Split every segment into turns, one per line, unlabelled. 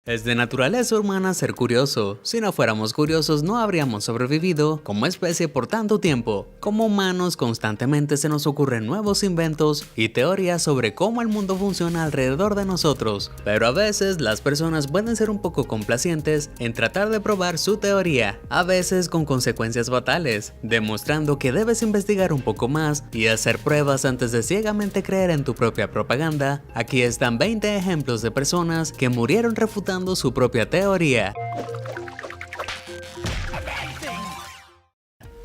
Es de naturaleza humana ser curioso. Si no fuéramos curiosos no habríamos sobrevivido como especie por tanto tiempo. Como humanos constantemente se nos ocurren nuevos inventos y teorías sobre cómo el mundo funciona alrededor de nosotros. Pero a veces las personas pueden ser un poco complacientes en tratar de probar su teoría, a veces con consecuencias fatales, demostrando que debes investigar un poco más y hacer pruebas antes de ciegamente creer en tu propia propaganda. Aquí están 20 ejemplos de personas que murieron refutando su propia teoría.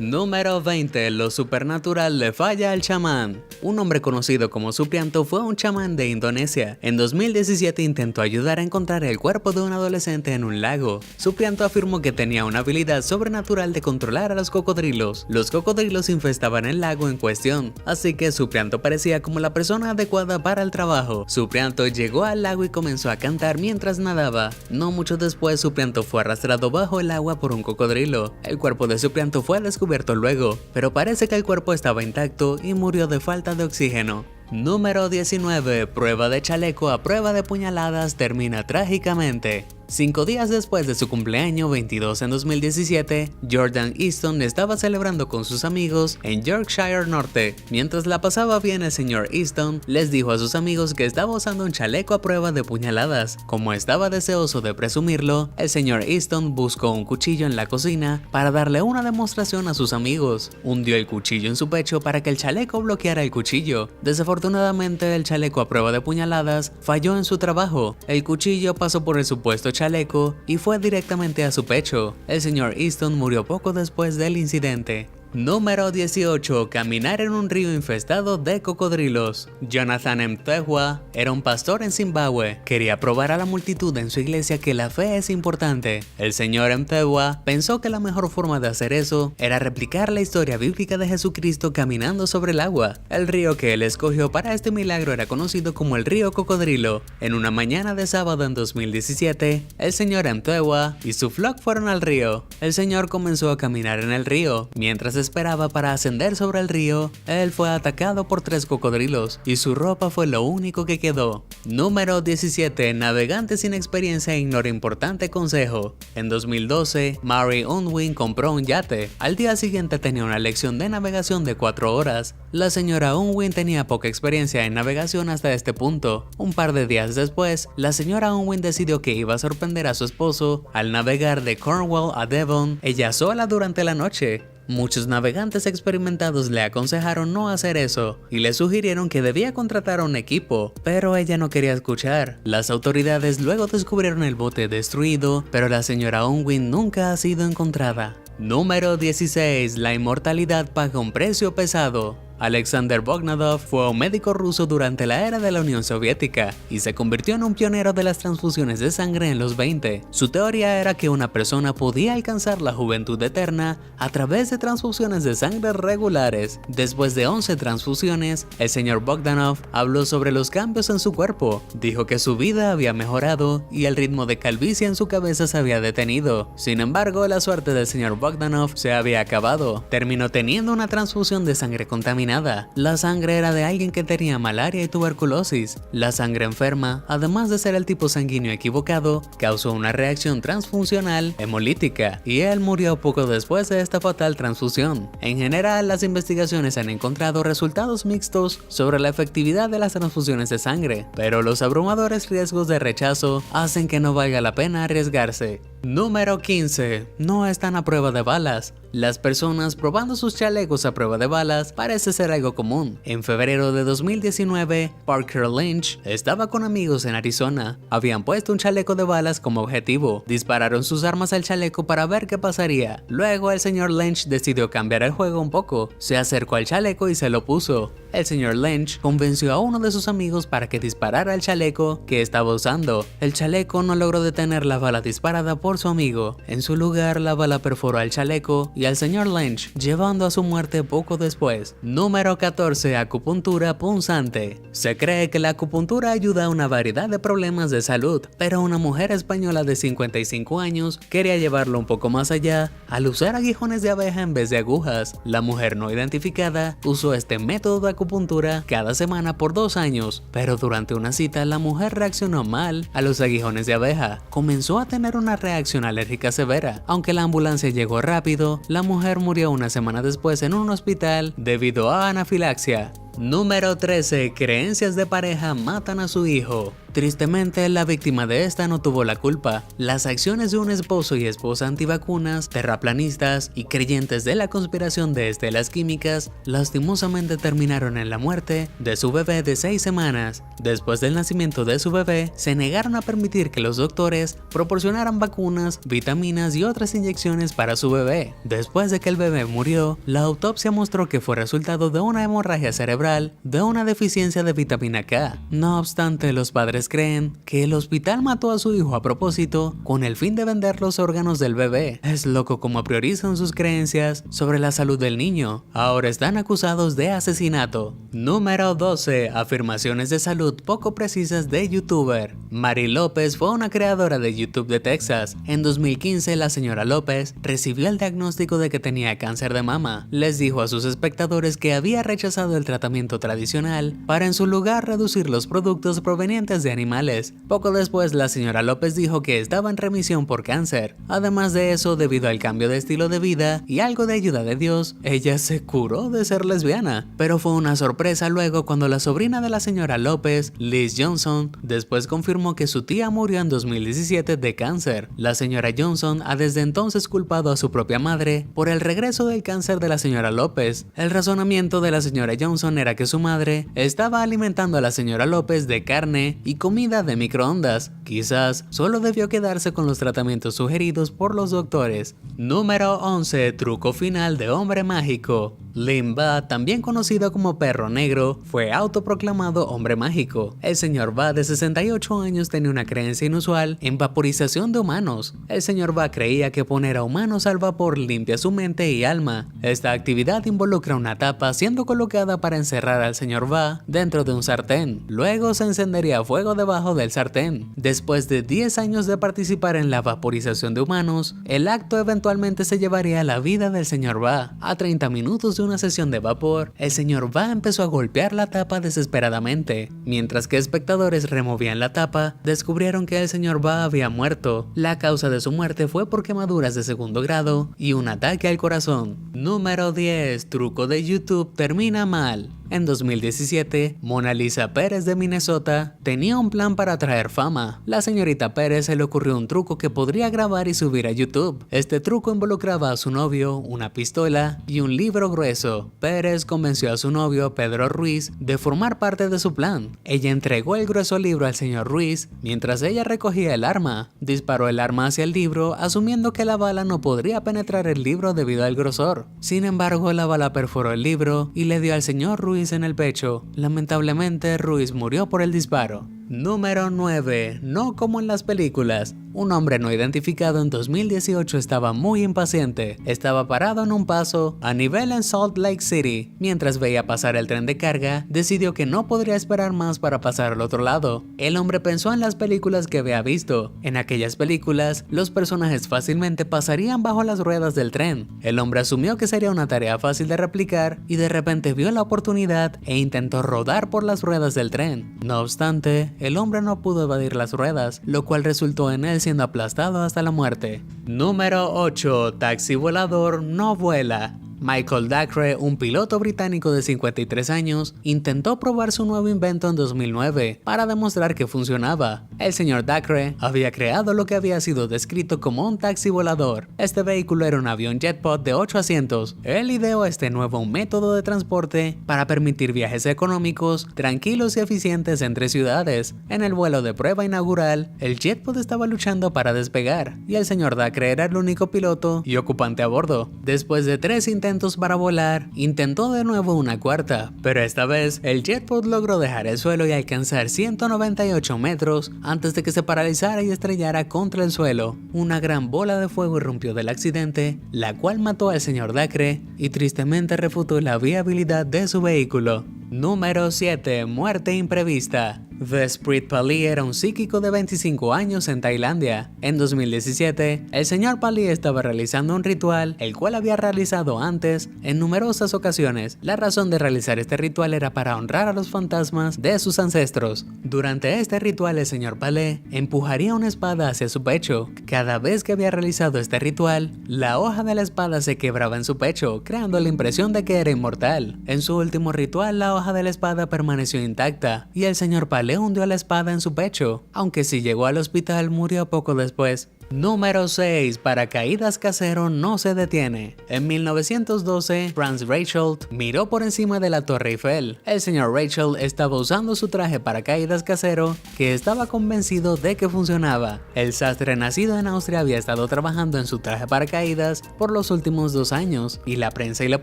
Número 20. Lo supernatural le falla al chamán. Un hombre conocido como Suprianto fue un chamán de Indonesia. En 2017 intentó ayudar a encontrar el cuerpo de un adolescente en un lago. Suprianto afirmó que tenía una habilidad sobrenatural de controlar a los cocodrilos. Los cocodrilos infestaban el lago en cuestión, así que Suprianto parecía como la persona adecuada para el trabajo. Suprianto llegó al lago y comenzó a cantar mientras nadaba. No mucho después, Suprianto fue arrastrado bajo el agua por un cocodrilo. El cuerpo de Suprianto fue descubierto luego, pero parece que el cuerpo estaba intacto y murió de falta de oxígeno. Número 19. Prueba de chaleco a prueba de puñaladas termina trágicamente. 5 días después de su cumpleaños 22 en 2017, Jordan Easton estaba celebrando con sus amigos en Yorkshire Norte. Mientras la pasaba bien, el señor Easton les dijo a sus amigos que estaba usando un chaleco a prueba de puñaladas. Como estaba deseoso de presumirlo, el señor Easton buscó un cuchillo en la cocina para darle una demostración a sus amigos. Hundió el cuchillo en su pecho para que el chaleco bloqueara el cuchillo. Desafortunadamente, el chaleco a prueba de puñaladas falló en su trabajo. El cuchillo pasó por el supuesto chaleco y fue directamente a su pecho. El señor Easton murió poco después del incidente. Número 18. Caminar en un río infestado de cocodrilos. Jonathan Mthethwa era un pastor en Zimbabue. Quería probar a la multitud en su iglesia que la fe es importante. El señor Mthethwa pensó que la mejor forma de hacer eso era replicar la historia bíblica de Jesucristo caminando sobre el agua. El río que él escogió para este milagro era conocido como el río Cocodrilo. En una mañana de sábado en 2017, el señor Mthethwa y su flock fueron al río. El señor comenzó a caminar en el río. Mientras esperaba para ascender sobre el río, él fue atacado por 3 cocodrilos y su ropa fue lo único que quedó. Número 17. Navegante sin experiencia ignora importante consejo. En 2012, Mary Unwin compró un yate. Al día siguiente tenía una lección de navegación de 4 horas. La señora Unwin tenía poca experiencia en navegación hasta este punto. Un par de días después, la señora Unwin decidió que iba a sorprender a su esposo al navegar de Cornwall a Devon, ella sola durante la noche. Muchos navegantes experimentados le aconsejaron no hacer eso y le sugirieron que debía contratar a un equipo, pero ella no quería escuchar. Las autoridades luego descubrieron el bote destruido, pero la señora Unwin nunca ha sido encontrada. Número 16. La inmortalidad paga un precio pesado. Alexander Bogdanov fue un médico ruso durante la era de la Unión Soviética y se convirtió en un pionero de las transfusiones de sangre en los 20. Su teoría era que una persona podía alcanzar la juventud eterna a través de transfusiones de sangre regulares. Después de 11 transfusiones, el señor Bogdanov habló sobre los cambios en su cuerpo. Dijo que su vida había mejorado y el ritmo de calvicie en su cabeza se había detenido. Sin embargo, la suerte del señor Bogdanov se había acabado. Terminó teniendo una transfusión de sangre contaminada. La sangre era de alguien que tenía malaria y tuberculosis. La sangre enferma, además de ser el tipo sanguíneo equivocado, causó una reacción transfuncional hemolítica y él murió poco después de esta fatal transfusión. En general, las investigaciones han encontrado resultados mixtos sobre la efectividad de las transfusiones de sangre, pero los abrumadores riesgos de rechazo hacen que no valga la pena arriesgarse. Número 15. No están a prueba de balas. Las personas probando sus chalecos a prueba de balas parece ser algo común. En febrero de 2019, Parker Lynch estaba con amigos en Arizona. Habían puesto un chaleco de balas como objetivo. Dispararon sus armas al chaleco para ver qué pasaría. Luego el señor Lynch decidió cambiar el juego un poco. Se acercó al chaleco y se lo puso. El señor Lynch convenció a uno de sus amigos para que disparara el chaleco que estaba usando. El chaleco no logró detener la bala disparada por por su amigo. En su lugar, la bala perforó al chaleco y al señor Lynch, llevando a su muerte poco después. Número 14. Acupuntura punzante. Se cree que la acupuntura ayuda a una variedad de problemas de salud, pero una mujer española de 55 años quería llevarlo un poco más allá al usar aguijones de abeja en vez de agujas. La mujer no identificada usó este método de acupuntura cada semana por 2 años, pero durante una cita la mujer reaccionó mal a los aguijones de abeja. Comenzó a tener una reacción alérgica severa. Aunque la ambulancia llegó rápido, la mujer murió una semana después en un hospital debido a anafilaxia. Número 13. Creencias de pareja matan a su hijo. Tristemente, la víctima de esta no tuvo la culpa. Las acciones de un esposo y esposa antivacunas, terraplanistas y creyentes de la conspiración de estelas químicas lastimosamente terminaron en la muerte de su bebé de 6 semanas. Después del nacimiento de su bebé, se negaron a permitir que los doctores proporcionaran vacunas, vitaminas y otras inyecciones para su bebé. Después de que el bebé murió, la autopsia mostró que fue resultado de una hemorragia cerebral de una deficiencia de vitamina K. No obstante, los padres creen que el hospital mató a su hijo a propósito con el fin de vender los órganos del bebé. Es loco como priorizan sus creencias sobre la salud del niño. Ahora están acusados de asesinato. Número 12. Afirmaciones de salud poco precisas de youtuber. Mari López fue una creadora de YouTube de Texas. En 2015, la señora López recibió el diagnóstico de que tenía cáncer de mama. Les dijo a sus espectadores que había rechazado el tratamiento tradicional para en su lugar reducir los productos provenientes de animales. Poco después, la señora López dijo que estaba en remisión por cáncer. Además de eso, debido al cambio de estilo de vida y algo de ayuda de Dios, ella se curó de ser lesbiana. Pero fue una sorpresa luego cuando la sobrina de la señora López, Liz Johnson, después confirmó que su tía murió en 2017 de cáncer. La señora Johnson ha desde entonces culpado a su propia madre por el regreso del cáncer de la señora López. El razonamiento de la señora Johnson era que su madre estaba alimentando a la señora López de carne y comida de microondas. Quizás solo debió quedarse con los tratamientos sugeridos por los doctores. Número 11. Truco final de hombre mágico. Lin Ba, también conocido como Perro Negro, fue autoproclamado hombre mágico. El señor Ba, de 68 años, tenía una creencia inusual en vaporización de humanos. El señor Ba creía que poner a humanos al vapor limpia su mente y alma. Esta actividad involucra una tapa siendo colocada para encerrar al señor Ba dentro de un sartén. Luego se encendería fuego debajo del sartén. Después de 10 años de participar en la vaporización de humanos, el acto eventualmente se llevaría a la vida del señor Ba. A 30 minutos de una sesión de vapor, el señor Ba empezó a golpear la tapa desesperadamente. Mientras que espectadores removían la tapa, descubrieron que el señor Ba había muerto. La causa de su muerte fue por quemaduras de segundo grado y un ataque al corazón. Número 10. Truco de YouTube termina mal. En 2017, Mona Lisa Pérez de Minnesota tenía un plan para traer fama. La señorita Pérez se le ocurrió un truco que podría grabar y subir a YouTube. Este truco involucraba a su novio, una pistola y un libro grueso. Pérez convenció a su novio, Pedro Ruiz, de formar parte de su plan. Ella entregó el grueso libro al señor Ruiz mientras ella recogía el arma. Disparó el arma hacia el libro, asumiendo que la bala no podría penetrar el libro debido al grosor. Sin embargo, la bala perforó el libro y le dio al señor Ruiz en el pecho. Lamentablemente, Ruiz murió por el disparo. Número 9. No como en las películas. Un hombre no identificado en 2018 estaba muy impaciente. Estaba parado en un paso a nivel en Salt Lake City. Mientras veía pasar el tren de carga, decidió que no podría esperar más para pasar al otro lado. El hombre pensó en las películas que había visto. En aquellas películas, los personajes fácilmente pasarían bajo las ruedas del tren. El hombre asumió que sería una tarea fácil de replicar y de repente vio la oportunidad e intentó rodar por las ruedas del tren. No obstante, el hombre no pudo evadir las ruedas, lo cual resultó en él siendo aplastado hasta la muerte. Número 8. Taxi volador no vuela. Michael Dacre, un piloto británico de 53 años, intentó probar su nuevo invento en 2009 para demostrar que funcionaba. El señor Dacre había creado lo que había sido descrito como un taxi volador. Este vehículo era un avión jetpot de 8 asientos. Él ideó este nuevo método de transporte para permitir viajes económicos, tranquilos y eficientes entre ciudades. En el vuelo de prueba inaugural, el jetpot estaba luchando para despegar y el señor Dacre era el único piloto y ocupante a bordo. Después de 3 intentos intentos para volar, intentó de nuevo una cuarta, pero esta vez el jetpod logró dejar el suelo y alcanzar 198 metros antes de que se paralizara y estrellara contra el suelo. Una gran bola de fuego irrumpió del accidente, la cual mató al señor Dacre y tristemente refutó la viabilidad de su vehículo. Número 7. Muerte imprevista. Desprit Pali era un psíquico de 25 años en Tailandia. En 2017, el señor Pali estaba realizando un ritual, el cual había realizado antes en numerosas ocasiones. La razón de realizar este ritual era para honrar a los fantasmas de sus ancestros. Durante este ritual, el señor Pali empujaría una espada hacia su pecho. Cada vez que había realizado este ritual, la hoja de la espada se quebraba en su pecho, creando la impresión de que era inmortal. En su último ritual, la hoja de la espada permaneció intacta y el señor Pali hundió la espada en su pecho, aunque si llegó al hospital murió poco después. Número 6. Paracaídas casero no se detiene. En 1912, Franz Reichelt miró por encima de la Torre Eiffel. El señor Reichelt estaba usando su traje paracaídas casero, que estaba convencido de que funcionaba. El sastre nacido en Austria había estado trabajando en su traje paracaídas por los últimos 2 años, y la prensa y la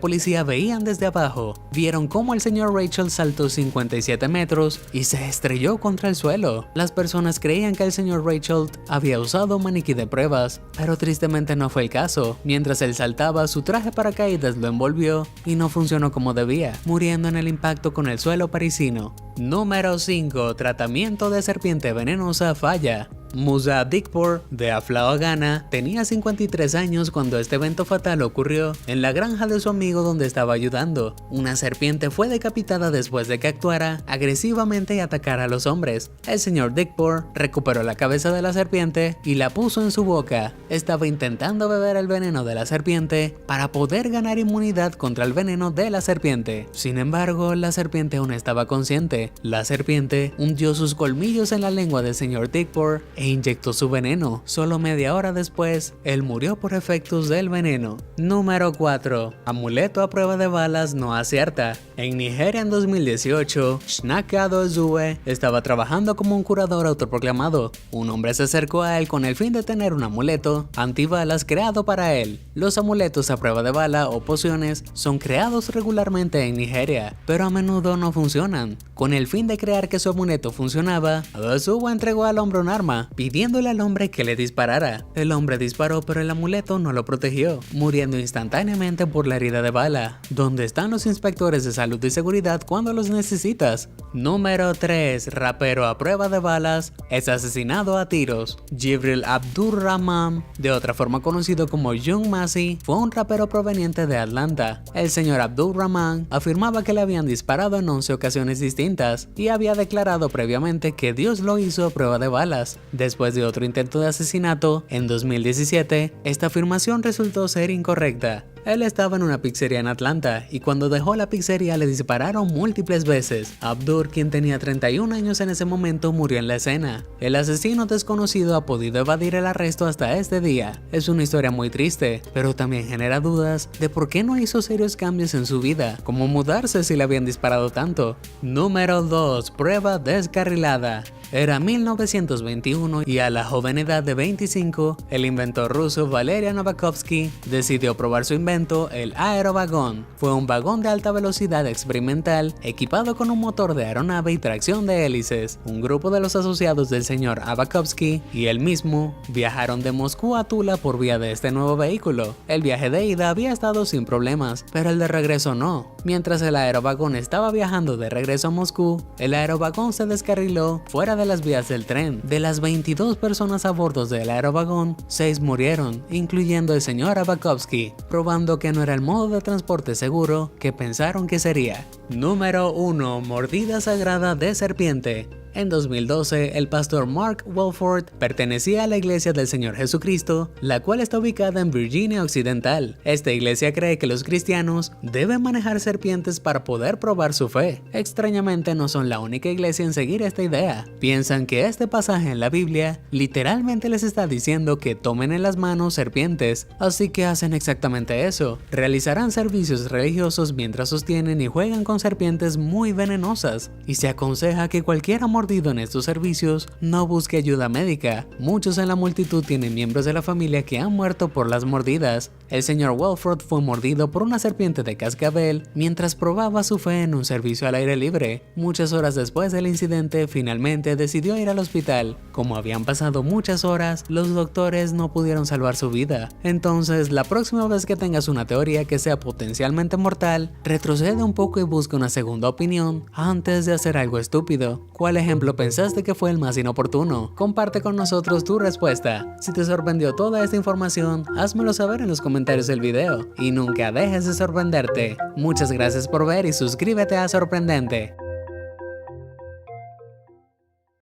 policía veían desde abajo. Vieron cómo el señor Reichelt saltó 57 metros y se estrelló contra el suelo. Las personas creían que el señor Reichelt había usado maniquí de pruebas, pero tristemente no fue el caso. Mientras él saltaba, su traje paracaídas lo envolvió y no funcionó como debía, muriendo en el impacto con el suelo parisino. Número 5. Tratamiento de serpiente venenosa falla. Musa Dikpur, de Aflao, Ghana, tenía 53 años cuando este evento fatal ocurrió en la granja de su amigo donde estaba ayudando. Una serpiente fue decapitada después de que actuara agresivamente y atacara a los hombres. El señor Dikpur recuperó la cabeza de la serpiente y la puso en su boca. Estaba intentando beber el veneno de la serpiente para poder ganar inmunidad contra el veneno de la serpiente. Sin embargo, la serpiente aún estaba consciente. La serpiente hundió sus colmillos en la lengua del señor Dikpur e inyectó su veneno. Solo media hora después, él murió por efectos del veneno. Número 4. Amuleto a prueba de balas no acierta. En Nigeria en 2018, Shnaka Dozue estaba trabajando como un curador autoproclamado. Un hombre se acercó a él con el fin de tener un amuleto antibalas creado para él. Los amuletos a prueba de bala o pociones son creados regularmente en Nigeria, pero a menudo no funcionan. Con el fin de crear que su amuleto funcionaba, Dozue entregó al hombre un arma, pidiéndole al hombre que le disparara. El hombre disparó, pero el amuleto no lo protegió, muriendo instantáneamente por la herida de bala. ¿Dónde están los inspectores de salud y seguridad cuando los necesitas? Número 3. Rapero a prueba de balas es asesinado a tiros. Jibril Abdurrahman, de otra forma conocido como Young Masi, fue un rapero proveniente de Atlanta. El señor Abdurrahman afirmaba que le habían disparado en 11 ocasiones distintas y había declarado previamente que Dios lo hizo a prueba de balas. Después de otro intento de asesinato, en 2017, esta afirmación resultó ser incorrecta. Él estaba en una pizzería en Atlanta y cuando dejó la pizzería le dispararon múltiples veces. Abdur, quien tenía 31 años en ese momento, murió en la escena. El asesino desconocido ha podido evadir el arresto hasta este día. Es una historia muy triste, pero también genera dudas de por qué no hizo serios cambios en su vida, como mudarse si le habían disparado tanto. Número 2. Prueba descarrilada. Era 1921 y a la joven edad de 25, el inventor ruso Valery Novakovsky decidió probar su invento, el aerovagón. Fue un vagón de alta velocidad experimental equipado con un motor de aeronave y tracción de hélices. Un grupo de los asociados del señor Novakovsky y él mismo viajaron de Moscú a Tula por vía de este nuevo vehículo. El viaje de ida había estado sin problemas, pero el de regreso no. Mientras el aerovagón estaba viajando de regreso a Moscú, el aerovagón se descarriló fuera de las vías del tren. De las 22 personas a bordo del aerovagón, 6 murieron, incluyendo el señor Novakovsky, probando que no era el modo de transporte seguro que pensaron que sería. Número 1. Mordida sagrada de serpiente. En 2012, el pastor Mark Walford pertenecía a la Iglesia del Señor Jesucristo, la cual está ubicada en Virginia Occidental. Esta iglesia cree que los cristianos deben manejar serpientes para poder probar su fe. Extrañamente, no son la única iglesia en seguir esta idea. Piensan que este pasaje en la Biblia literalmente les está diciendo que tomen en las manos serpientes, así que hacen exactamente eso. Realizarán servicios religiosos mientras sostienen y juegan con serpientes muy venenosas, y se aconseja que cualquiera mordida mordido en estos servicios, no busque ayuda médica. Muchos en la multitud tienen miembros de la familia que han muerto por las mordidas. El señor Walford fue mordido por una serpiente de cascabel mientras probaba su fe en un servicio al aire libre. Muchas horas después del incidente, finalmente decidió ir al hospital. Como habían pasado muchas horas, los doctores no pudieron salvar su vida. Entonces, la próxima vez que tengas una teoría que sea potencialmente mortal, retrocede un poco y busca una segunda opinión antes de hacer algo estúpido. ¿Cuál ejemplo pensaste que fue el más inoportuno? Comparte con nosotros tu respuesta. Si te sorprendió toda esta información, házmelo saber en los comentarios del video y nunca dejes de sorprenderte. Muchas gracias por ver y suscríbete a Sorprendente.